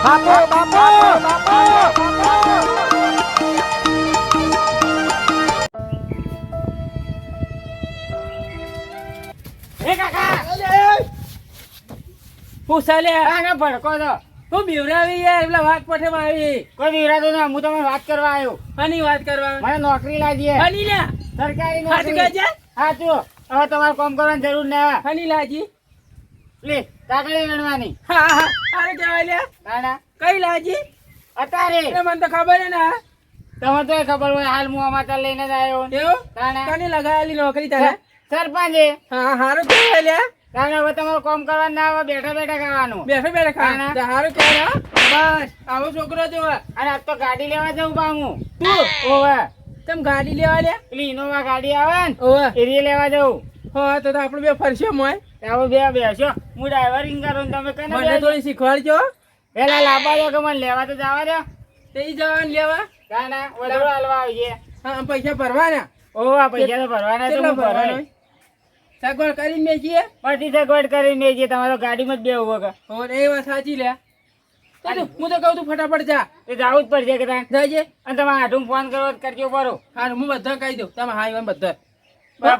બાપુ બાપુ એ કાકા પૂછાલે આને ભડકો તો તું બીવરાવી યાર એટલે વાત પઠે મારી કોઈ વિરાતો ના હું તમને વાત કરવા આવ્યો આની વાત કરવા મને નોકરી લાગી આની લે સરકારી હાથ નોકરી ગાજે હા જો હવે તમારે કામ કરવાની જરૂર ના આની લાજી લે કાકડી ગણવાની હા હા અરે કેવાય લે નાના કઈ લાજી અત્યારે એ મને તો ખબર હે ને તમે તો ખબર હોય હાલ હું અમાતા લઈને જ આવ્યો એવું તાણા કને લગાવેલી નોકરી તારે સરપંચે હા હારું કેવાય લે તાણે હવે તમારું કામ કરવાનું ના આવે બેઠા બેઠા ખાવાનું બેઠો બેઠો તાણા. ખા હારું કેવાય બસ આવો છોકરો જોવા અને આજ તો ગાડી લેવા જવું પામું તું ઓવે તમ ગાડી લેવા લે પેલી ઇનોવા ગાડી આવે ને ઓવે એ લેવા જવું હા તો આપણે બે ફરશે મોય આવો બે બેસો હું ડ્રાઈવરિંગ કરું ને તમે કને મને બેસો? થોડી શીખવાડજો પેલા લાવવા દો કે મને લેવા તો જવા દો તે જવાન લેવા તાના વધારો હાલવા આવજે હા આમ પૈસા ભરવાના ઓવા પૈસા તો ભરવાના તો કેટલા હું ભરાય ભરવાના સગવડ કરીને મેચીએ બધી સગવડ કરીને જે તમારો ગાડીમાં જ બેવું વગર ઓર એ વાત સાચી લે તો હું તો કહું તું ફટાફટ જા એ જવું જ પડશે કે તાન જાજે અને તમારે હાથું ફોન કરવો તો કરજો બરો હા હું બધા કહી દઉં તમે હા એમ બધા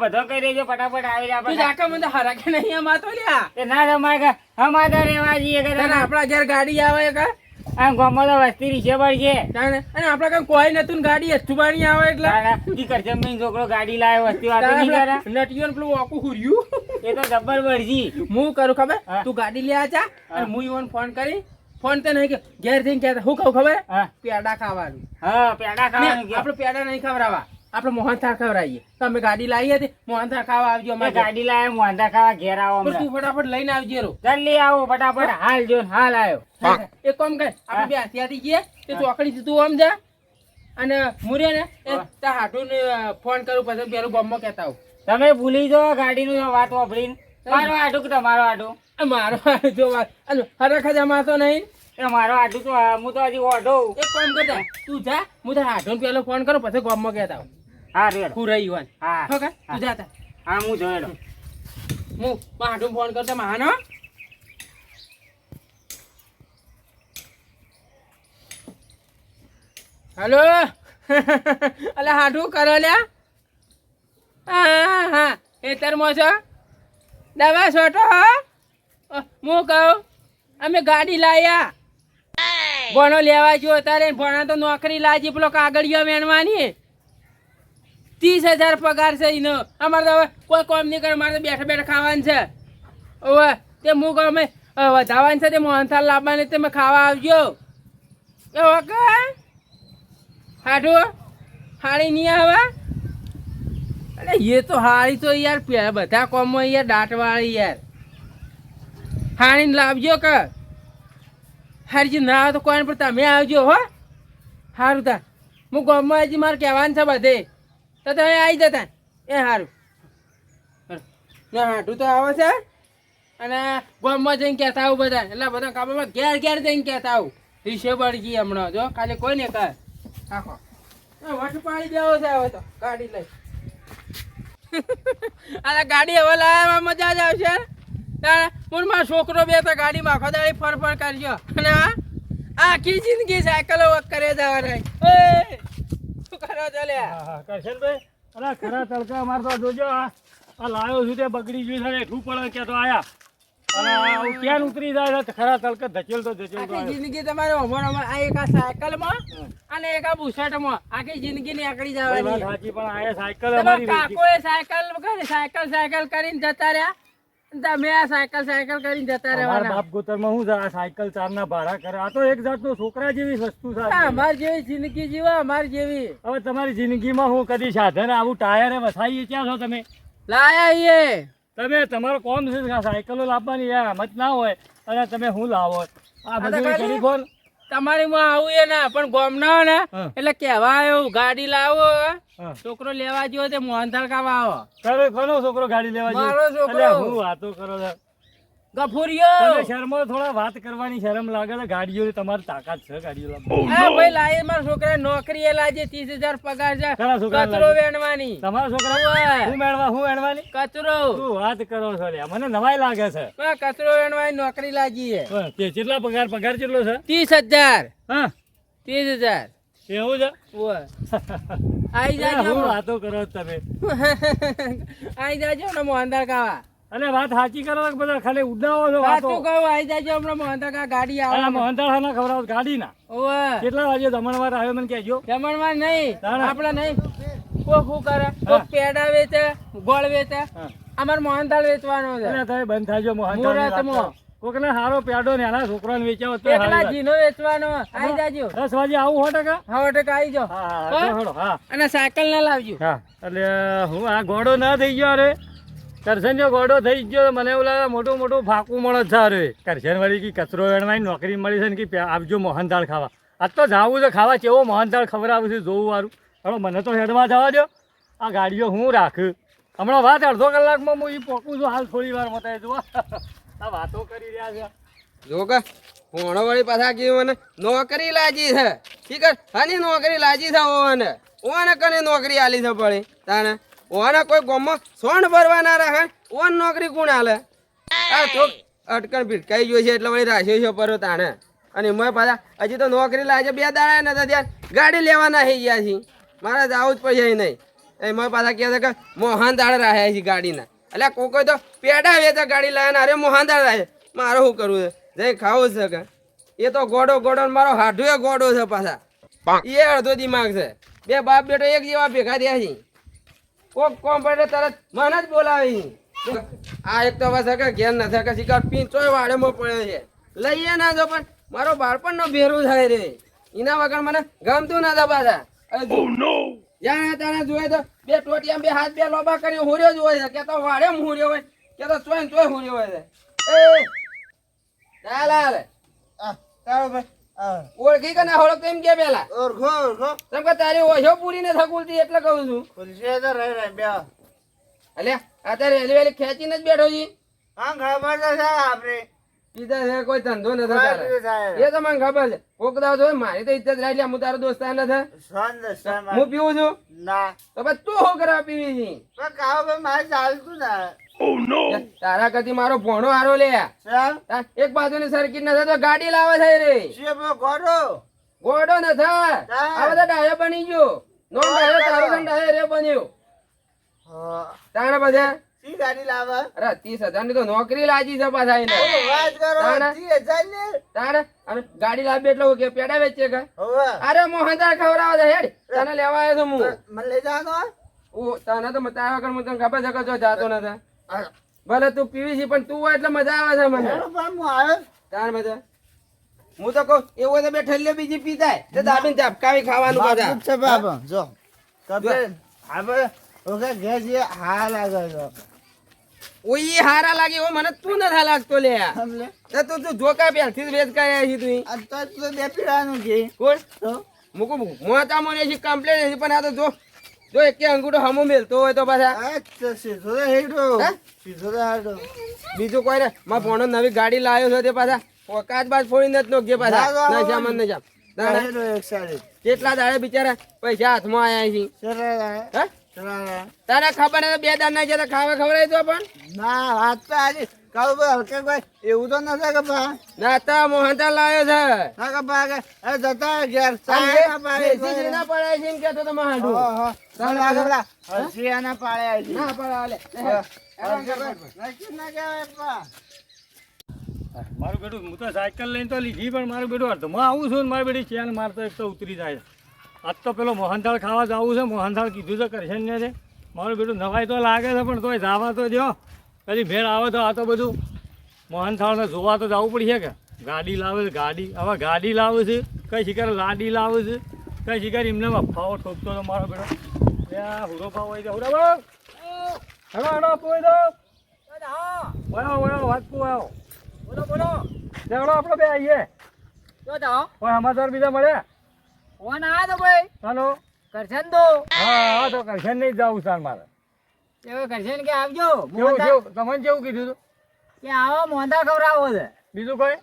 બધો કહી દેજો ફટાફટ આવી તું આપણે જાકા મને હરા કે નહીં આમ આતો લ્યા એ ના તમારે અમારે રહેવા જઈએ કે તને આપણા ઘેર ગાડી આવે કા આમ ગામમાં તો વસ્તી રીશે પડશે તાને અને આપણા કામ કોઈ નતું ને ગાડી અચ્છુબાણી આવે એટલે ઈ કરજમની છોકરો ગાડી લાવ્યો વસ્તી વાતો નહીં કરે નટિયો ને પેલું આખું હુર્યું એ તો જબ્બર વળજી હું કરું ખબર હા. તું ગાડી લે આજા અને હું ઈવન ફોન કરી ફોન તો નહીં કે ઘેર જઈને કહેતા હું કહું ખબર હા પેડા ખાવાનું હા પેડા ખાવાનું કે આપણે પેડા નહીં ખવડાવવા આપણે મોહનથાળ ખવડાવીએ તમે ગાડી લાવી હતી મોહનથાળ ખાવા આવજો અમે અમારે ઘેર. ગાડી લાવ્યા મોંધા ખાવા ઘેર આવો પણ હમણાં. તું ફટાફટ લઈને આવજે રો જલ્દી આવો ફટાફટ હાલ જો ને હાલ આવ્યો એક કામ કર આપણે બે હાથિયાથી જઈએ તે ચોકડી તું આમ જા અને મુરે ને એ હા. તા હાટું ને ફોન કરું પછી પેલું ગામમાં કહેતા આવું તમે ભૂલી જાઓ ગાડીનું વાત વાપરીને મારો આટું કે તમારો આટું આ મારો હારો જો વાત હરખા જમાતો નહીં એ મારો આટું તો હું તો હજી ઓઢો એક કામ કરતા તું જા હું તારા હાટું પેલો ફોન કરું પછી ગામમાં કહેતા આવું હા રેડ હું રહી હોય હા હો કા તું જા તા હા હું જોયેલો હું હાટું ફોન કરતા મહાનો હેલો અલે હાટું કરો લ્યા હા હા ખેતરમાં છો દવા છોટો હું કહું અમે ગાડી લાયા ભણો લેવા જો તારે ભણા તો નોકરી લાજી પેલો કાગળિયો વેણવાની 30,000 પગાર છે એનો અમારે તો હવે કોઈ કામ નહીં કરે મારે તો બેઠા બેઠા ખાવાનું છે ઓવે તે હું કહું અમે વધારવાનું છે તે મોહનથાળ લાવવાની તમે ખાવા આવજો એ ઓકે હાડું હાડી નહીં આવે અરે એ તો હાડી તો યાર બધા કોમમાં યાર દાંતવાળી યાર હાડીને લાવજો કે હારી ના આવે તો કોઈ પણ તમે આવજો હો સારું તા હું ગામમાં હજી મારે કહેવાનું છે બધે તો તમે આવી જતા એ સારું હાટું તો આવે છે અને ગામમાં જઈને કહેતા આવું બધા એટલે બધા કામમાં ઘેર ઘેર જઈને કહેતા આવું રીશે બળજી હમણાં જો ખાલી કોઈ ને કહે આખો વટ પાડી દેવો છે હવે તો ગાડી લઈ અરે ગાડી હવે લાવવામાં મજા જ આવશે હું મારો છોકરો બે તો ગાડીમાં આખો દાડી ફર કરજો અને આખી જિંદગી સાયકલો કરે જવાના શું કરો ચાલ્યા કરશનભાઈ અલા ખરા તડકા અમારે તો જોજો આ લાયો છું તે બગડી ગયું છે એટલું પડે કે તો આયા અને આવું ક્યાં ઉતરી જાય છે ખરા તડકે ધચેલતો આખી જિંદગી તમારે અમારા આ એક આ સાયકલમાં અને એક આ બુશર્ટમાં આખી જિંદગી નીકળી જવાની સાચી પણ આયા સાયકલ તમારા અમારી કાકોએ સાયકલ કરીને જતા રહ્યા તમે આ સાયકલ કરીને જતા અમારા રહેવાના બાપ ગોતરમાં શું છે આ સાયકલ ચારના ભાડા કરે આ તો એક જાતનું છોકરા જેવી વસ્તુ છે અમાર જેવી જિંદગી જીવો અમાર જેવી હવે તમારી જિંદગીમાં હું કદી સાધન આવું ટાયરે વસાઈએ ક્યાં છો તમે લાયા એ તમે તમારો કોમ છે કે આ સાયકલો લાવવાની યાર મત ના હોય અને તમે હું લાવો આ બધું ખાલી કરી કોણ તમારી માં આવું એ ના પણ ગોમ ના હોય ને હા. એટલે કેવા આવ્યો ગાડી લાવો હા. છોકરો લેવા ગયો તે મોહનથાળ ખાવા આવો તારો કોનો છોકરો ગાડી લેવા મારો ગયો? છોકરો. અલ્યા, હું વાતો કરો છો? ગફુરિયો તમે શહેરમાં થોડા વાત કરવાની શરમ લાગે છે. ગાડીઓ તમારી તાકાત છે ગાડીઓ લાવવાની. હા ભાઈ લાય મારા છોકરા નોકરી એ લાજે 30,000 પગાર છે કયા છોકરાને કચરો લાજે? વેણવાની તમારા છોકરા ઓવે. હું મેળવાની કચરો શું વાત કરો છો લ્યા? મને નવાઈ લાગે છે. હા, કચરો વેણવાની નોકરી લાગી છે પણ તે કેટલા પગાર કેટલો છે? 30,000 હા 30,000 એવું છે? ઓવે. આઈ જાજો હું વાતો કરો છો તમે? આઈ જાજો ને મોહનદાર કાવા અને વાત સાચી કરો કે બધા ખાલી ઉડાવો છો વાતો? સાચું કહું આઈ જાજો હમણાં મોહનદાર કાકા ગાડી અને આવે મોહનથાળ હાના ખવડાવો છો? ગાડીના ઓવે કેટલા વાગે જમણવાર આવ્યો મને કહેજો. જમણમાં નહીં તાણે. આપણે નહીં કોક શું કરે કોક પેડા વેચે ગોળ વેચે હા. અમાર મોહનદાળ વેચવાનો છે એટલે તમે બંધ થાજો મોહનથાળની વાત મુહૂર્તમાં. કરો. કોકને હારો પેડો ને એના છોકરાને વેચાવો તો એકલા હારી વાત. જીનો વેચવાનો આઈ જાજો 10 વાગે આવું 100%? 100% આઈ જાઓ હા હા હા? હેડો, હા અને સાયકલ ના લાવજો હા એટલે હું આ ગોડો ના થઈ ગયો અરે કરશનનો ગોડો થઈ ગયો મને એવું લાગે મોટું ફાકું મળે છે અરે કરશન વાળી કે કચરો વેણવાની નોકરી મળી છે ને કે આપજો મોહનથાળ ખાવા. આજ તો જાવું છે ખાવા. કેવો મોહનથાળ ખવડાવું છે જોવું વારું. હવે મને તો હેડમાં જવા દો. આ ગાડીઓ હું રાખું હમણાં વાત અડધો કલાકમાં હું એ પોકું છું હાલ થોડી વાર મતાય જુઓ. આ વાતો કરી રહ્યા છે. જો કે ભોણો વળી પાછા કીધું મને નોકરી લાજી છે ઠીક છે હાની નોકરી લાજી છે ઓને ઓને કને નોકરી આલી છે પડી તાને ઓને કોઈ ગોમમાં સોંડ ભરવા ના રાખે ઓન નોકરી કોણ આલે આ તો અટકણ ભીટકાઈ ગયો છે એટલે વળી રાખ્યો છે પરો તાણે અને મેં પાછા હજી તો નોકરી લાજે 2 દાડા નતા ત્યાં ગાડી લેવાના થઈ ગયા છે મારે જવું જ પડશે નહીં એ મેં પાછા કહે છે કે મોહન દાળ રાખ્યા છે ગાડીના એટલે કોઈ તો પેડા વેચે ગાડી લાવે અરે મોહન દાળ રાખે મારે શું કરવું છે જઈ ખાવું છે કે એ તો ગોડો ને મારો હાડુએ ગોડો છે પાછા એ અડધો દિમાગ છે બે બાપ બેટો એક જેવા ભેગા થયા છે કોક કોમ પડે તરત મને જ બોલાવે છે આ એક તો બસ કે ઘેર નથી કે શિકાર પીંચોય વાડેમાં પડ્યો છે લઈએ ના જો પણ મારો બાળપણનો ભેરું થાય રે એના વગર મને ગમતું ના હતા પાછા જ્યાં તારા જોયે તો બે ટોટિયા બે હાથ બે લોબા કરી હુર્યો જ હોય છે કે તો વાડે હુર્યો હોય કે તો ચોય હુર્યો હોય છે એ ચાલ હાલ ઓળખી કે ના ઓળખ એમ કે પેલા ઓળખો તેમ કે તારી ઓછો પૂરી ને થકુલતી એટલે કહું છું ખુલશે તો રહી બે અલ્યા અત્યારે રેલવે ખેંચીને જ બેઠો છી હા ખબર તો છે આપણે પીધા છે કોઈ ધંધો નથી તારે. એ તો મને ખબર છે કોક દાવ જોઈ મારી તો ઇજ્જત રાખી હું તારો દોસ્તાર નથી હું પીવું છું ના તો પછી તું શું કરવા પીવી છે કાવ મારે ચાલતું ના તારા કદી મારો ભોણો હારો લે એક બાજુ ની સર્કિટ નથી તો ગાડી લાવે છે રે ગોડો નથી આ બધા ડાયો બની ગયો નો ડાયો તારો પણ ડાયો રે બન્યો તારે બધા સી ગાડી લાવે અરે 30,000 ની તો નોકરી લાજી છે પાછા એને વાત કરો તાણે? 30,000 ને તારે અને ગાડી લાવી એટલે હું કે પેડા વેચે કે હવે અરે મોહનદાર ખવડાવે છે હેડ તને લેવા આવ્યો છું હું મને લઈ જવાનો તને તો તારા વગર હું તને ખબર છે કે જો જાતો નથી ભલે તું પીવી છે પણ તું હોય એટલે મજા આવે છે મને હું આવ્યો તાર મજા હું તો કહું એવું હોય તો બે ઠલ્લે બીજી પીતાય તો દાબીને ઝાપકાવી ખાવાનું બધા છે બાબા જો કબે આપણે ઓકે ઘેર જે હા લાગે છે ઓઈ હારા લાગે એવો મને તું નથી લાગતો લે સમલે તો તું જોકા પહેલથી જ વેચ કર્યા છે તું આ તો બે પીવાનું કે કોણ તો મૂકું મોતા મને છે કમ્પ્લેન છે પણ આ તો જો એક અંગૂઠો હમો મેલતો હોય તો પાછા અચ્છા સીધો હેડો હે? સીધો હેડો બીજું કોઈ ને મારા ભણો નવી ગાડી લાવ્યો છે તે પાછા કાચ બાજ ફોડી નથી નોખજે પાછા ના, ના, નશામ જ નશામ તાણે હેડો એક સાઈડ કેટલા દાડે બિચારા પૈસા હાથમાં આયા છે ચલા હે ચલા તારે ખબર નથી 2 દાડ ના જતા ખાવા ખવડાવી દો પણ ના વાત તો આજે કહું ભાઈ હલકે કોઈ એવું તો નથી કે બા ના તા મોહનદાર લાવ્યો છે ના કે બા કે એ જતા ઘેર અને સાહેબ ના પાડે દેશી ના પડાય છે એમ કેતો તો માહાડું ના ગબડા હસિયાના પાડે આવી ના પડાવે નક્કી ના કહેવાય પા મારું બેટું હું તો સાયકલ લઈને તો લીધી પણ મારું બેટું અડધમાં આવું છું ને મારી બેટી ચેન મારતો એક તો ઉતરી જાય આજ તો પેલો મોહનથાળ ખાવા જવું છે મોહનથાળ કીધું છે કરશન ને છે મારું બેટું નવાઈ તો લાગે છે પણ તોય જવા તો દો કદી ભેળ આવે તો આ તો બધું મોહનથાળને જોવા તો જવું પડશે કે ગાડી લાવે છે ગાડી હવે ગાડી લાવે છે કઈ શિકાર લાડી લાવે છે કઈ શિકાર એમને અફાવો ઠોકતો તો મારો બેટો ત્યાં હુરો ભાવ હોય છે હુરો ભાવ હેડો હેડો પોઈ દો વયો વયો વાંચતું આવ્યો બોલો બોલો ચાલો આપણે બે આવીએ તો જાઓ કોઈ સમાચાર બીજા મળ્યા ફોન આવ્યો તો ભાઈ ચાલો કરશન તો હા હા તો કરશન નહીં જ જવું સાર મારે એવું કરશન કે આવજો કેવું કેવું તમને કેવું કીધું હતું કે આવો મોંધા ખવડાવો છે. બીજું કોઈ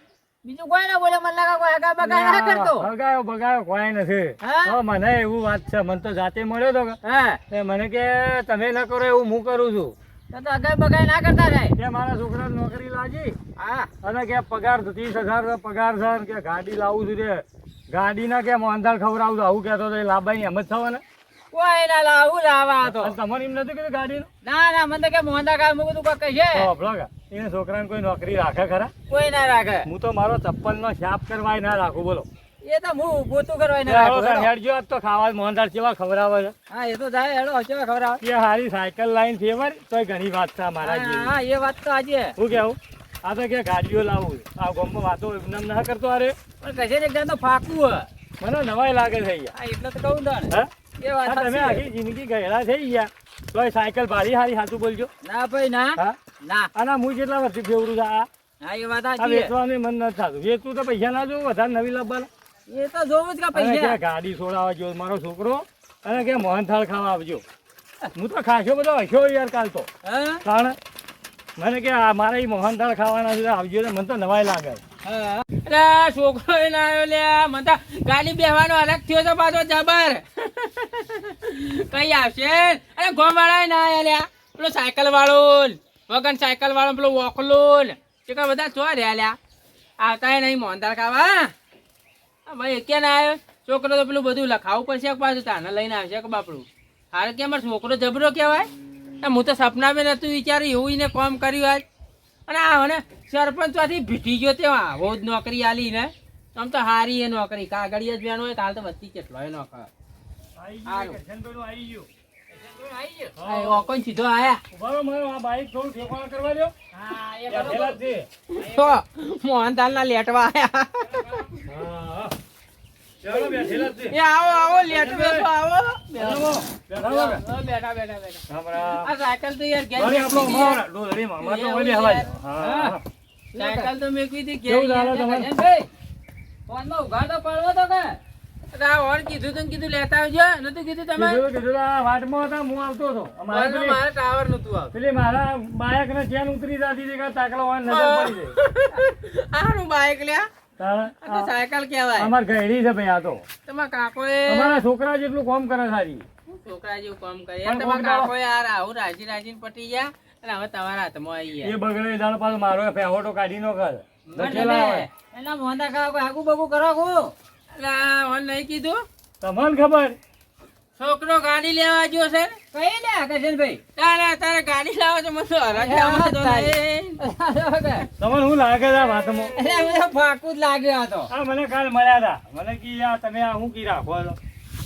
બીજું કોઈ ના બોલે, મને લાગે કોઈ હગા બગા ના કરતો. ભગાયો ભગાયો કોઈ નથી. હા? હવે મને એવું વાત છે, મને તો જાતે મળ્યો તો કે હા, તે મને કે તમે ન કરો એવું હું કરું છું. તો હગા બગા ના કરતા થાય. કે મારા છોકરાને નોકરી લાગી હા, અને કે પગાર 30,000 પગાર છે ને કે ગાડી લાવું છું રે, ગાડીના કે મોંધાળ ખવડાવું છું આવું કહેતો હતો. એ લાભાઈ એમ જ થવા ને કોઈ ના લાવું લાવા તો. તમારે એમ નથી કીધું ગાડીનું? ના ના, મને તો કે મોંધા કા મૂકું તું કોઈ કહેશે. તો ભલા એને છોકરાને કોઈ નોકરી રાખે ખરા? કોઈ ના રાખે. હું તો મારો ચપ્પલનો છાપ કરવાય ના રાખું. બોલો એ તો હું ગોતું કરવા ના રાખું. હેડો. હેડજો આજ તો ખાવા મોહનદાળ કેવા ખવડાવે છે. હા, એ તો જાય. હેડો હચો ખવડાવ. કે હારી સાયકલ લાઈન ફેવર તોય ઘણી વાત છે મારા જેવી. હા, એ વાત તો આજે. હું કેવું આ તો કે ગાડીઓ લાવું આ ગામમાં વાતો એમને ના કરતો. અરે પણ કશે ને એક જાતનો ફાકું હે. મને નવાઈ લાગે છે યાર. હા, એટલે તો કહું તાણે. હે? એ વાત આ તમે સાચી. આખી જિંદગી ગયેલા થઈ ગયા તોય સાયકલ ભારી હારી સાચું બોલજો. ના ભાઈ ના. હા ના. આના હું જેટલા વર્ષથી ફેવરું છે આ હા, એ વાત આ સાચી છે. વેચવાનું મન નથી થતું. વેચવું તો પૈસા ના જોવું વધારે નવી લાવવાના. એ તો જોવું જ કે અને પૈસા. કે ગાડી છોડાવવા જો મારો છોકરો અને કે મોહનથાળ ખાવા આવજો. હું તો ખાસો બધો હસ્યો યાર કાલ તો. હા? કારણ મને કે આ મારે ઈ મોહનથાળ ખાવાના છે આવજો ને મને તો નવાઈ લાગે. હા. અરે છોકરો ય ના આવ્યો લે, મને તો ગાડી બેહવાનો અલગ થયો છે પાછો જબર. કઈ આવશે? અરે ગોમવાળા ના આવ્યા લ્યા. પેલો સાયકલ વાળો વગન સાયકલ વાળો પેલો વોકલો ને બધા ચો રહ્યા લ્યા. આવતા નહીં મોહનદાળ ખાવા. હા ભાઈ કે ના આવ્યો છોકરો તો પેલું બધું લખાવું પડશે પાછું તાને લઈને આવશે કે બાપડું. હારે કે અમારો છોકરો જબરો કહેવાય. હું તો સપના બી નતું વિચાર્યું એવું એને કામ કર્યું આજ. અને આ મને સરપંચ ત્યાંથી ભીટી ગયો તેવા આવો જ નોકરી આલી ને આમ તો હારી એ નોકરી કાગળિયા જ બેનો હોય કાલ તો બધી કેટલો એ નોકર. આવી ગયું કરશનભાઈનું આવી ગયું. આ ઓકોન સીધો આયા ઉભા રહો, મારો આ બાઈક થોડું ઠેકાણા કરવા દો. હા, એ બેઠેલા જ છે. તો મોહનદાલ ના લેટવા આયા. હા, હા. ચાલો બેઠેલા જ છે. એ આવો આવો લેટ બેસો આવો. બેઠો, બેઠા વગર. બેઠા બેઠા બેઠા. હમણાં આ સાયકલ તો યાર ઘેર વળી આપણો મેકવી હતી યાર. ઉભા રહો. ડોલરીમાં. અમારે તો વળી હવા જ. હા, હા. સાયકલ તો મેકવી હતી ઘેર કેવું ચાલે યાર. તમારે? ભાઈ, ફોનમાં ઉઘાડો પડવો તો કે. અરે આ ઓર કીધું તું ને કીધું લેતા આવજો નતું કીધું તમે? કીધું આ વાટમાં હતા હું આવતો હતો. અમારે મારે મારે ટાવર નતું આવતું. પેલી મારા બાયક ને ચેન ઉતરી જતી હતી કે તાકલા વાળા નજર પડી જાય. આનું બાઈક લ્યા. તારે આ તો સાયકલ કહેવાય. અમાર ઘરડી છે ભાઈ આ તો. તમારા કાકોએ અમારા છોકરા જેટલું કામ કરે સારી. છોકરા જેવું કામ કરે. પણ તમારા કોણ દાડો? કાકોએ યાર આવું રાજી રાજીને પટી ગયા અને હવે તમારા હાથમાં આવી એ ગયા. બગડે દાડો પાછો મારો ફેહોટો કાઢી નો કર. મને દકેલા આવે. એના મોંધા ખાવા કોઈ આગુ બગુ કરો કો. એટલે આ ઓન નહીં કીધું તમને ખબર છોકરો ગાડી લેવા ગયો છે ને? કઈ લે કરશનભાઈ. તારે ગાડી લાવો તો મને તો હરાજ આવવા દો ને. તમને શું લાગે છે આ વાતમાં? એટલે મને તો ફાકું જ લાગ્યો હતો. આ મને કાલ મળ્યા હતા. મને કી આ તમે આ શું કી રાખો છો?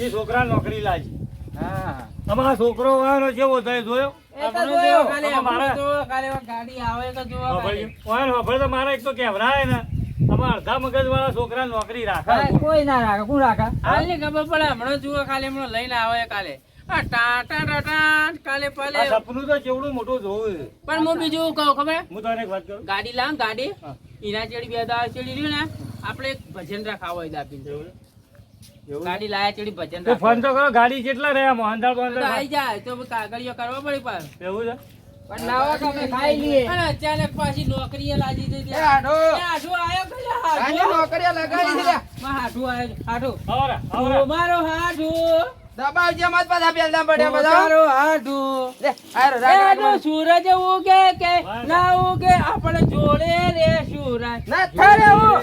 એ છોકરા નોકરી લાગી. હા, અમારા છોકરો વાળો જેવો થાય જોયો? એ તો આપણો જોયો. જો ખાલી હવે મારે- આપણો જો ખાલી હવે ગાડી આવે તો જોવા ખાલી. વાળો તો મારા એક તો કેવરાય ને અમારા અડધા મગજ વાળા છોકરા નોકરી હા, રાખે. કોઈ ના રાખે. કોણ રાખે? હાલની ખબર પડે હમણાં જુઓ ખાલી હમણાં લઈને આવે કાલે. આ ટાટા ટાટા કાલે પાલે. આ સપનું તો કેવડું મોટું જોવું છે. પણ હું બીજું કહું ખબર? હું તને એક વાત કરું. ગાડી લાવ ગાડી હા. ઈના ચેડી બે દાળ ચેડી રહ્યું ને આપણે એક ભજન રખાવો હોય દાપીને. એવું છે? એવું છે? ગાડી લાયા ચેડી ભજન તો ફોન રાખો તો કરો ગાડી કેટલા રહ્યા મોહનદાળ તો બોહનદાળ? આવી જાય તો કાગળિયો કરવા પડે પાછું. એવું છે? પણ લાવો કે અમે ખાઈ લઈએ. અને અચાનક પાછી નોકરીએ લાગી જઈ એ હાડો. હાડું આયો કયા આની હાડું નોકરીએ લગાડી છે લ્યા. માં હાડું આયો હાડું આવરા, આવરા. મારો હાડું દબાવજે મત પાછા પેલા પડ્યા બધા. મારો હાડું લે, આરો એ રાજા હાડું સૂરજ ઉગે કે ના ઉગે આપણે જોડે રે સૂરજ ના થારે હું.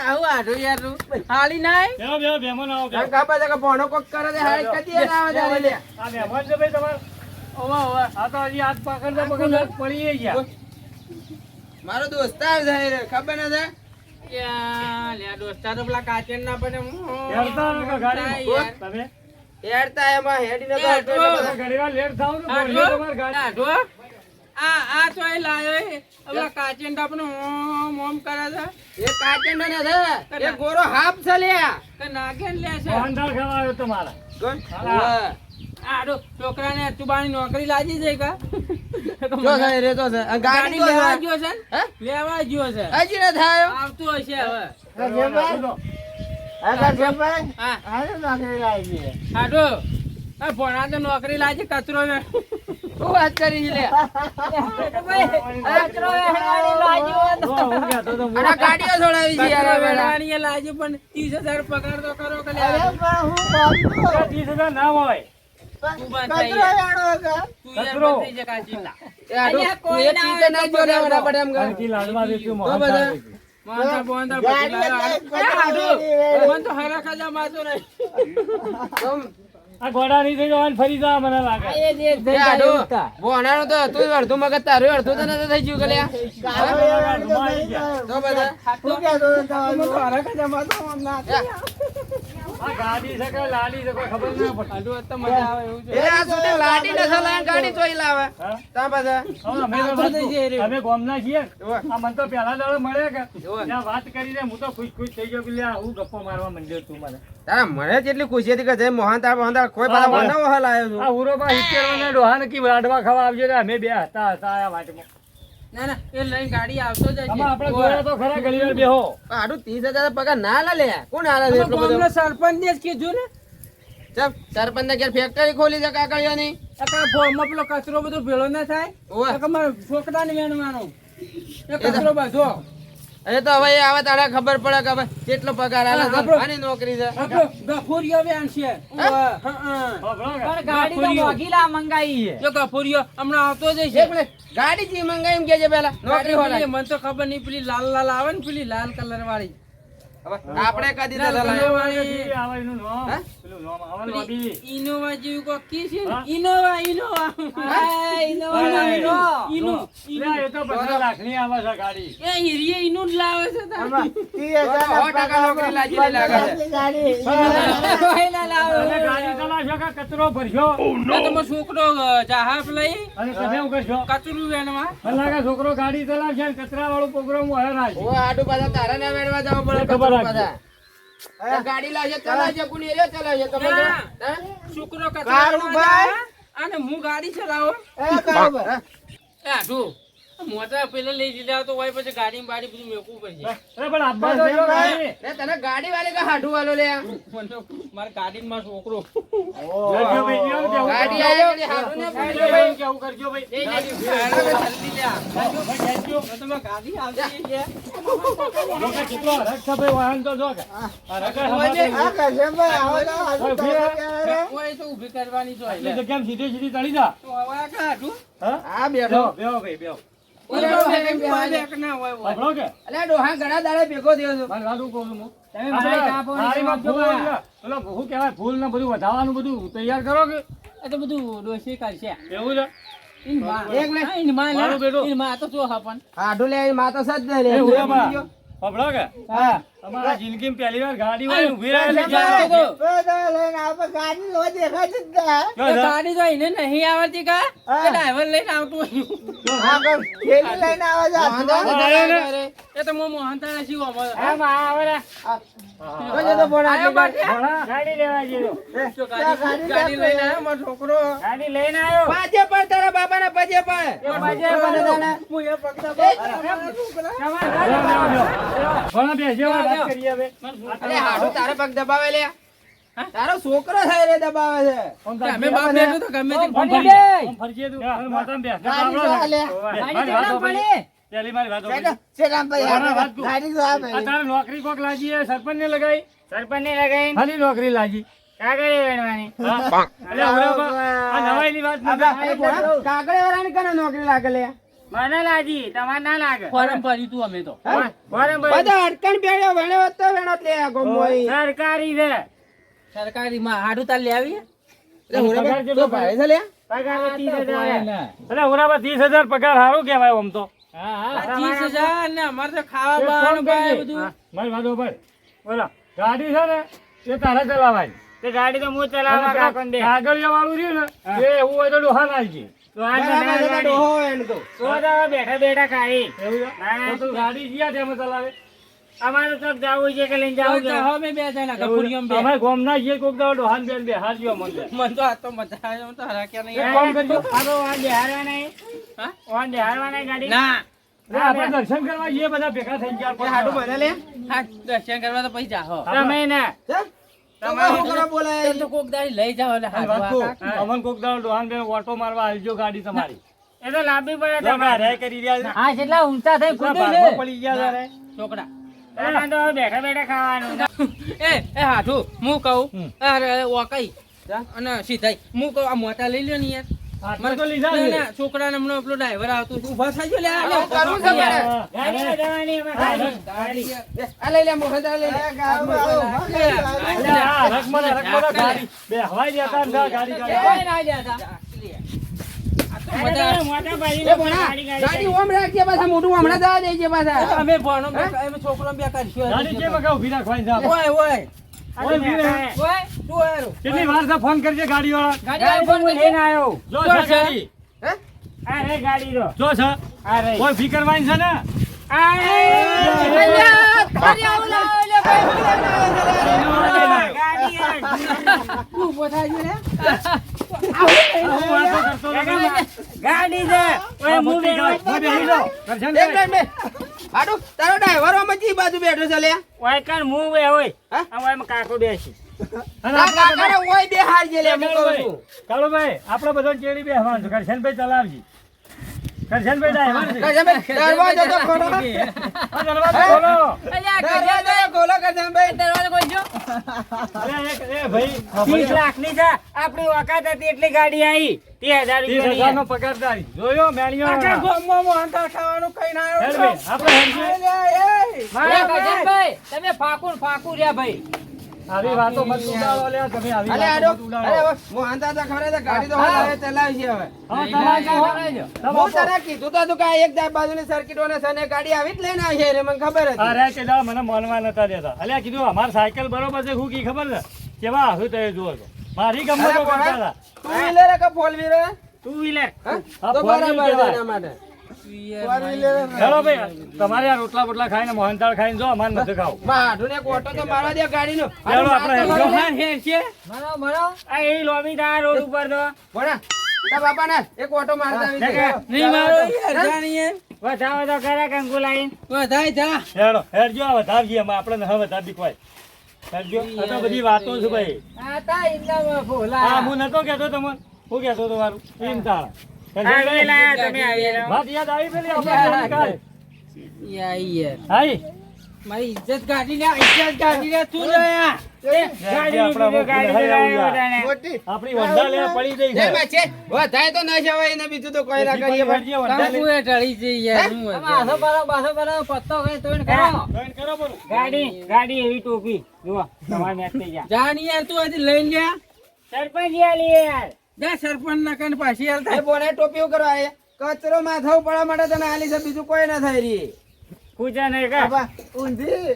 આવું હાડું યાર તું હાલી નાય બેહો, બેહો, મહેમાન આવો, બેહો. ખબર છે કે ભણો કોક કરે છે હાઈ કદી ના આવે છે લે. આ મહેમાન છે ભાઈ તમારે? ઓવા ઓવા આ તો હજી હાથ પકડતા પકડતા પડી ગયા. મારો દોસ્તાર છે રે, ખબર નથી. યા લે દોસ્તા તો પેલા કાચેન ના પડે હેડતા ને કે ગાડીમાં? યાર. તમે? હેડતા એમાં હેડીને તો એ એટલે બધા. ઘણીવાર લેટ થાવ ને હાડું? ભણીએ તમારી ગાડી. હાડું? આ તો એ લાયો એ પેલા કાચેન તો આપણે ઓમ ઓમ કરે છે એ કાચંડો ને છે એ ગોરો હાફ છે લ્યા. કે નાગેન લે છે મોહનદાળ ખાવા આવ્યો તમારા. કોણ? હા. ઓવે. આડો છોકરાને અતુબાની નોકરી લાગી છે કા જો છે રે તો છે. આ ગાડી ગાડી તો લેવા છે. ગયો છે ને? હે? લેવા ગયો છે હજી ન થાયો. આવતું હશે હવે આ જેભાઈ? આ જેભાઈ? હા આને નોકરી લાગી છે. આડો આ ભણા તો નોકરી લાજી કચરો વેણ. શું વાત કરી છે લે? કચરો વેણવાની લાજી હોત. જો, હું કહેતો તો અને આ ગાડીઓ છોડાવી છે યાર કચરો આ વેળા. વેણવાની એ લાજી પણ 30,000 પગાર તો કરો કે લે. અરે પણ હું બાપુ. 30,000 ના હોય. તું બંધ થઈ કચરો જા. વેણો કે? તું યાર કચરો. બંધ થઈ જા કાચીના. એ આડું, અહીંયા કોઈ તું એ ના પીતે ના આવે તો જોડે પગાર વડા દો. પડે એમ કર. અહીંથી લાડવા દેશું, તો મોહનથાળ બધા. દેશું. મોહનથાળ બોહનથાળ ગાડી બધું લાવે. એટલે એ હાડું. ગાડી મોહન તો હરખ જ મારતો નહીં. તમ. આ ઘોડા નહીં થઈ જવાનું ફરી જા મને લાગે. એ આડું, ભોણાનું તો હતું અડધું મગજ તારું અડધું તો નતું થઈ ગયું કે લે. ગાડી વેણો કે આવી નહીં ગયા. તો બધા. શું કહેતો હતો મોહન તો તમારું? હરખ જ મારતો આમ ના. આ ગાડી છે કે લાડી છે કોઈ ખબર ના પડે. હાડું હોત તો મજા આવે એવું છે. એ આ સુધી લાડી ન ચલાવે ગાડી ચોઈ લાવે. હા? તા બધા. હવે અમે તો આ તો થઈ જાય રે. અમે ગામના છીએ. ઓવે. આ મને તો પહેલા દાડો મળ્યા કે ઓવે. ત્યાં વાત કરીને હું તો ખુશ થઈ ગયો કે લે હું ગપ્પો મારવા માંડ્યો તું મને. તારા મને જેટલી ખુશી હતી કે જય મોહનથાળ કોઈ પાછા હા, બનાવો હાલ આવ્યો છું. આ ઉરોમાં 70 વાળા ડોહાને કી લાડવા ખાવા આવજો ને અમે બે હતા આ વાટમાં. ના ના એ લઈને ગાડી આવતો જ આમાં આપણે જોયા તો ખરા ઘડીવાર બેહો. આડું 30,000 પગાર ના લે કોણ હાલે છે એટલો બધો? સરપંચ ને જ કીધું ને ચપ, સરપંચને ઘેર ફેક્ટરી ખોલી છે કાકડીઓની. આ ફોર્મમાં પેલો કચરો બધો ભેળો ના થાય ઓવે. તો મારે છોકરાને વેણવાનો એ કચરો બધો અરે તો હવે એ આવે તારે ખબર પડે કે હવે કેટલો પગાર હાલે છે. આપણો- આની નોકરી છે. આપણો ગફુરિયો વેણશે હા, બરાબર. ગાડી તો મોગીલા મંગાઈ છે જો ગફુરિયો હમણાં આવતો જ છે એક મિનિટ, ગાડી ચી મંગાઈ એમ કે છે પેલા નોકરી ગાડી વાળા. મને તો ખબર નહીં પેલી લાલ લાલ આવે ને પેલી લાલ કલર વાળી હવે આપણે કદી તો લાલ ચલાવી. કલર વાળી આવે એનું નામ. હા? પેલું નામ આવે ને પેલી બાબી. ઇનોવા જેવું કોક કી છે ને હા? ઇનોવા ઇનોવા ઇનોવા ઇનો લે, એ તો 15 લાખની આવે છે ગાડી. એ હીરીએ ઇનો જ લાવે છે તારે. આમાં 100% 30,000 નોકરી લાગેલી લાગે છે. ગાડી કોઈ ના લાવે. તમે ગાડી ચલાવશો કે કચરો ભરશો? આ તમારો છોકરો જહાજ લઈ અને તમે શું કરશો? કચરું વેણવા મને લાગે છોકરો ગાડી ચલાવશે ને કચરાવાળો પ્રોગ્રામ હોય રાખશે. ઓવે, આડું પાછા તારા ના વેડવા જવું પડે ખબર કચરો રાખજો. પાછા. એ ગાડી લાવશે ચલાવશે કોણ એરિયો ચલાવશે તો બધું. ના. હા? છોકરો કચરા કારુભાઈ. વેણવા જાય અને હું ગાડી ચલાવો એ કારુભાઈ. હા? એ આઢું મોટા પેલા લઈ લીધા તો હોય પછી ગાડી બાડી બધું મેકવું પડશે અરે પણ આબ્બા તો જો ગાડી. લે, તને ગાડી વાળી કે હાડું વાળો લે? મારા ગાડી માં છોકરો લેજો ભાઈ, લેજો, કેવું ગાડી કરજો? આવી એટલે હાડું ને લેજો પૂછ્યું ભાઈ, ભાઈ. કેવું કરજો ભાઈ? એ જલ્દી લે ભાઈ, લેજો. તમે ગાડી આવતી છે જો કે કેટલો હરખ છે ભાઈ, વાહન તો જો કે. હરખ જ હમાતે. આ કરશનભાઈ, આવો તો આજુ ભાઈ, તમે ક્યારે? કોઈ તો ઊભી કરવાની તો એટલી એટલે જગ્યામાં સીધી સીધી ચડી જા. તો હવે આ કાઢું હા? હા, બેઠો. બેહો, બેહો ભાઈ, બેહો. ના હોય સાંભળો કે? અલ્યા, ડોહા ઘણા દાડે ભેગો થયો છું. મારે વાતું કહું છું હું. તમે બધા કાપો ને થાળીમાં સમજો ફૂલ બા. ને પેલો શું કહેવાય, ફૂલ ને બધું વધારવાનું બધું તૈયાર કરો કે એ તો બધું ડોસી કરશે એવું છે? ઈન માં. એક મિનિટ. હા, ઈન માં ના. મારું બેટું. ઈન માં તો જો હા પણ. હાડું લે એ માતો સજ ને લે. એ ઉડાબા. સાંભળો કે? હા. તમારા જિંદગીમાં પહેલી વાર ગાડી હોય ઊભી રહેલી કરશનભાઈ, છે. તો. તો લઈને આપણે ગાડી લો દેખાતી જ ના. જો એ છે? ગાડી તો એને નહીં આવડતી કા હા. એ ડ્રાઈવર લઈને આવતું હોય. આગળ થેલી લઈને આવે છે હાથમાં. આવ્યો ને? એ તો હું મોહનતાણા છીએ અમારે. હા. જોજે તો ફોન આયો આપી બાટે. ભણા, ગાડી લેવા જજો. જો ગાડી લઈને આવ્યો મારો છોકરો. ગાડી લઈને આવ્યો. પાજે પર તારા બાપાના પજે પર. હું એ પગલા ભણા બેસજો, વાત કરીએ હવે. અલે હાડું તારે પગ દબાવે લે. તારો છોકરો થાય રે દબાવે છે. અમે બાપ બેઠો તો ગમે તે આમ ફરી ફરજે. જાય. આમ ફરજે તું. હવે માથામાં બેસ. ગાડી સાંભળો તો ને. લે. મારી વાતો પડી. પહેલી મારી વાતો પડી. શેરામભાઈ, ભણા, વાત કહું. ગાડી તો આપે. આ તારે નોકરી કોક લાગી હે, સરપંચને લગાઈ? ખાલી નોકરી લાગી. હા? અલે હવરાબા, આ નવાઈની વાત નથી. કાગળે વાળાને કને નોકરી લાગે લે? ફોરમ ભર્યું તું અમે તો. બધા અટકણ બેડ્યો વેણ્યો હોત તો વેણો જ લે આ ગોમોઈ. સરકારી માં હાડું તાર લે આવી એટલે હુંરે બે તો ભાડે છે લે? અલે હવરાબા 30,000 પગાર સારું કહેવાય આમ તો. 30,000 ને અમારે તો ખાવા બાવાનું ભાઈ બધું. હા, મારી વાતો પર. બોલો, ગાડી છે ને એ તારે ચલાવાય. અને કાગળિયા વાળું રહ્યું ને એ એવું હોય તો ડોહા નાખજે. બરાબર છે તો ડોહો હોય એને તો. એવું છે? તો તું ગાડી જ્યાં તેમ ચલાવે. જાઓ મેં બે જણા ગફુરિયામાં બે. અમે ગામના છીએ કોક દાડો ડોહાને બેન બેહાડજો મને. મને તો આ તો મજા આવે મને તો હરાક્યા એક નહીં. કામ કરજો. હા? ના ના, આપણે દર્શન કરવા જઈએ બધા ભેગા થઈ ગયા. એ હાડું મને લે. હા દર્શન કરવા તો પૈસા હો. ચમ. તમારે શું કરવા બોલાય તો કોક દાડી લઈ જાઓ એટલે અને હાથમાં વાત કાકા. કહું, અમન કોક દાડો ડોહાન બેન ઓટો મારવા આવજો ગાડી તમારી એ તો લાંબી પડે જો તમારે. મેં હારે કરી રહ્યા છે. હા જેટલા ઊંચા થઈ એટલા કૂદ્યું ભાગમાં છે. પડી ગયા છે રે. છોકરા તમારે તો બેઠા બેઠા ખાવાનું. એ હાઠું હું કહું હમ. અરે ઓકાઈ અને સીધાઈ હું કહું આ મોટા લઈ લ્યો ને યાર આટલા તો લીધા ના, છે. ના, છોકરાને હમણાં પેલો ડ્રાઈવર આવતો હતો. ઊભા થઈ ગયો લે આ લે. કરવું છે મારે. હા. ગાડીમાં જવાની એમાં ગાડી. આ લઈ લે મોહનદાર લઈ લે અરે આ રકમરા ગાડી બે હવાઈ દેતા ને ગાડી કોઈ ના જતા. આ તો અરે બધા- તમે મોટા ભાઈ એ ભણા, ગાડી ઓમ રાખજે પાછા મોઢું હમણાં જવા દેજે પાછા અમે ભણો અમે છોકરો બે કરીશું ગાડી કેમ અગાઉ ઊભી રાખવાની છે આપણે? ઓય ઓય ઓય ઊભી રહે. ઓય તું યાર કેટલી વાર છે ફોન કરજે ગાડી વાળા ગાડી ફોન લઈને આવ્યો. જો જો છે છે. ગાડી હે આ રે ગાડી તો. જો છે આ રે. કોઈ ફી કરવાની છે ને આ રે. ગાડી આ. તું ઊભો થઈ ગયો લે હું વાતો કરતો નથી. ગાડી છે. ઓય હું મોટી ગાડી. બેઠો. ઓય બેસી જાઓ. કરશન એક મિનિટ બે હાડું તારો ડ્રાઈવર આમાં જી બાજુ બેઠો છે લે ઓય કણ હું બે હોય. હા? આ ઓય કાકો બેસી. અને તારા આપણે કાકાને ઓય બે હારજે લે હું કહું કાળુભાઈ, છું કાળુભાઈ, આપણે બધા ચેડી બેસવાનું છે. કરશનભાઈ ચલાવજી. કરશનભાઈ driver છે. કરશનભાઈ, દરવાજો તો ખોલો આ દરવાજો ખોલો. દરવાજો તો ખોલો કરશનભાઈ દરવાજો ખોલજો અરે એ ભાઈ 30 લાખની છે. આપણી ઓકાત હતી એટલી ગાડી આવી 30,000 રૂપિયાની 30,000 નો પગારદારી. જોયો મેળીઓ આખા ગામમાં મોહનથાળ ખાવાનું ખાઈને આવ્યો હેડ છું. ભાઈ, આપણે હેડજે. મારા ગજનભાઈ, તમે ફાકું રહ્યા ભાઈ. આવી વાતો મત ઉડાડો લ્યા તમે. આવી અલે વાતો આડો મત ઉડાડો. અરે મોહનદાસ તો ખબર છે ગાડી તો હવે ચલાવી છે હવે હા, તમારે હું તને કીધું તો તું કે એક જાય બાજુની સર્કિટોને સને ગાડી આવી જ લઈને આવી છે રે મને ખબર હતી અરે કે જા મને માનવા નતા દેતા. અલ્યા કીધું અમાર સાયકલ બરોબર છે હું કી ખબર છે કેવા આવું તે જુઓ છો. મારી ગમતો અરે કરતા પણ હતા. ટુ વ્હીલર કે ફોર વ્હીલર ટુ વ્હીલર. હા, તો four wheel બરાબર છે કહેવાય. એના માટે ચાલો ભાઈ, તમારે આ રોટલા બોટલા ખાઈને મોહનથાળ ખાઈને જો અમારે નથી ખાવું. માઢુને એક ઓટો તો મારવા દે ગાડીનો ચાલો આપણે હેડજો. ભગવાન હેર છે આ એ લોબી થા રોડ ઉપર તો ભણા તા બાપાના એક ઓટો મારતા આવી છે નહીં મારો યાર જાણી યાર વધાવો તો ખરા કંકુ લાઈન. વધાય જા હેડો હેડજો આ વધારજી અમે આપણે હવે વધારી કોઈ હેડજો. આ તો બધી વાતો છે ભાઈ. આ તા ઇન્દામાં ભોલા. હા હું નતો કહેતો તમને. હું કહેતો તો મારું એમ તારા. આવી લાયા તમે આવી રહ્યા. વાત યાદ આવી પેલી આપણે કાલ. યાર હાઈ મારી ઇજ્જત ગાડી લે ઇજ્જત ગાડી લે તું લે ગાડી નીકળી ગાડી ચલાવ્યો બધાને. આપણી વંડા લે પડી ગઈ જય છે. માં છે વધાય તો ના જવાય ને બીજું તો કોઈ ના કરીએ હેડજે, વંડા લે. કાકુએ ઢળી છે યાર હું પત્તો કઈ તોડ કરો. જોઈન કરો બોલો. ગાડી એવી ટોપી જુઓ તમારે મેચ થઈ જાય. જાણી યાર તું હજી લઈને જા સરપંચ આલી યાર. જા સરપંચ ના કન પાછી હાલ એ થાય બોને ટોપીઓ કરવા આયા કચરો માથા પડવા માટે તને આલી છે બીજું કોઈ ના થાય રી પૂજા નહીં કા. બાબા ઊંધી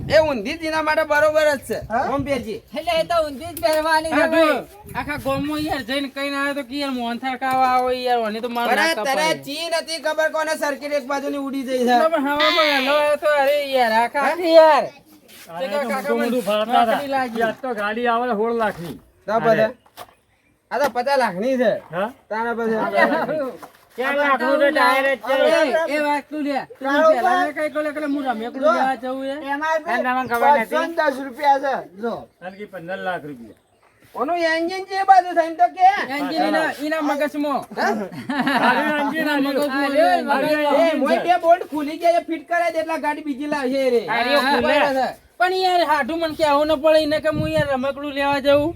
એ ઊંધી જ એના માટે બરોબર જ છે ઓમ પેરજી એટલે એ તો ઊંધી જ પહેરવાની છે આખા ભાઈ. આખા ગામમાં યાર જઈને કઈ આવ્યો તો કે યાર મોહનથાળ ખાવા આવો યાર ઓને તો માર અરે ના તને કપાય. ચી નથી ખબર કોને સર્કિટ એક બાજુની ઉડી જઈ છે તો પણ હવામાં વહેલો આવ્યો તો અરે યાર આખા આખી યાર આને તો મોટું મોટું ફાડતા હતા. નોકરી લાગી. કે આજ તો ગાડી આવે ને 16 લાખની. તો બધા આ તો 50 લાખની છે હા? તારા પછી 4 લાખનું તો ટાયર જ છે. એ વાત તું લે તું પેલા કઈ કોલે કોલે હું રમેકડું લેવા જવું યાર તમને ખબર નથી. 10 રૂપિયા છે જો કારણ કે 15 લાખ રૂપિયા. ઓનું એન્જિન છે એ બાજુ થઈને તો કે એન્જિન એના મગજમાં ગાડીનું engine એના આવ્યું. મગજમાં ગાડીનું એ engine મોય છે. બે બોલ્ટ ખુલી ગયા છે ફિટ કરાય દે એટલે ગાડી બીજી લાવશે રે આ રહ્યો હા, ખુલે. બરાબર. પણ યાર હાડું મને કેવું ન પડે એને કે હું યાર રમકડું લેવા જવું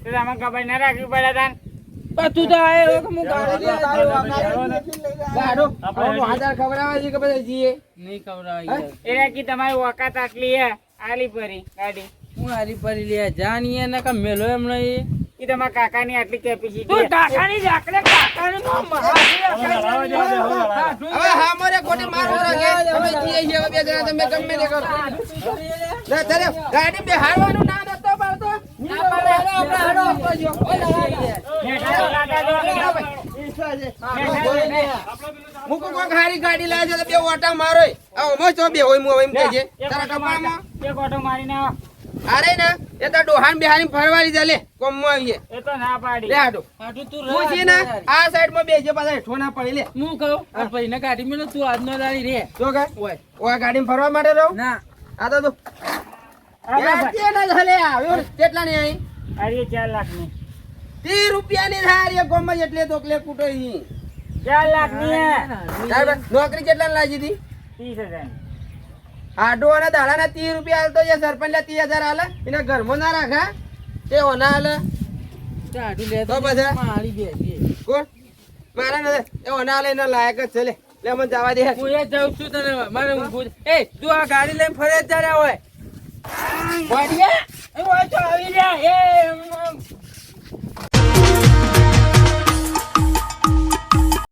તો તમને ખબર ના રાખવી પડે તાન. પણ તું તો આયો કે હું ગાડી લેવા જવું. ગાડો આપણે આપણે હાજર ખવડાવવા છે કે પછી જીએ નહીં ખવડાવ યાર એ રાખી તમારી ઓકાત આટલી હે આલી પરી ગાડી. હું હારી પરી લે જાન યાર ને કે મેલો એમ નહીં એ તમારા કાકાની આટલી કેપેસિટી. તું કાકાની જાકલે કાકાનું નામ હવે લડાવા જવા દે, હવે લડાવા. હવે હા મારે કોટી મારો રાખે અમે જીએ છીએ હવે બે જણા તમે ગમે તે કરો લે તારે ગાડી બે હારવાનું ના નતો પાડતો હું કોઈ હારી ગાડી લાવે છે તો બે ઓટા મારો ઓમો તો બે હોય હું એમ કહે છે તારા કપાળમાં એક ઓટો મારીને આવો. અરે ને એ તો ડોહાન બિહારી ફરવાળી ચાલે કોમમાં આવીએ એ તો ના પાડી. લે હાડો હાડું તું હું છે ને આ સાઈડ માં બેસજે પાછા હેઠો ના પડી લે હું કહું આ ભાઈ ને ગાડી મેલો તું આજનો દાડી રે જો કે ઓય ઓય ગાડીમાં ફરવા માટે રહો ના આ તો તું યાર તે ના હલે આવ્યો કેટલા ની આઈ અરે 4 લાખ ની 30 રૂપિયાની થાય એ ગોમ એટલે તો કલે કૂટો ઈ 4 લાખ ની સાહેબ નોકરી કેટલા લાગી હતી 30,000 આડો અને દાડાના 30 રૂપિયા હાલતો જે સરપંચ 30,000 હાલે એના ઘરમાં ના રાખા તે ઓના હાલે ટાઢું લે તો બધા મારી બેસી કોણ મારા ને એ ઓના હાલે એના લાયક જ છે લે મને જવા દે હું એ જાઉં છું તને મારે ઊંઘું છે. એ તું આ ગાડી લઈને ફરે જ જરા હોય વાડિયા એ હોય તો આવી જા એ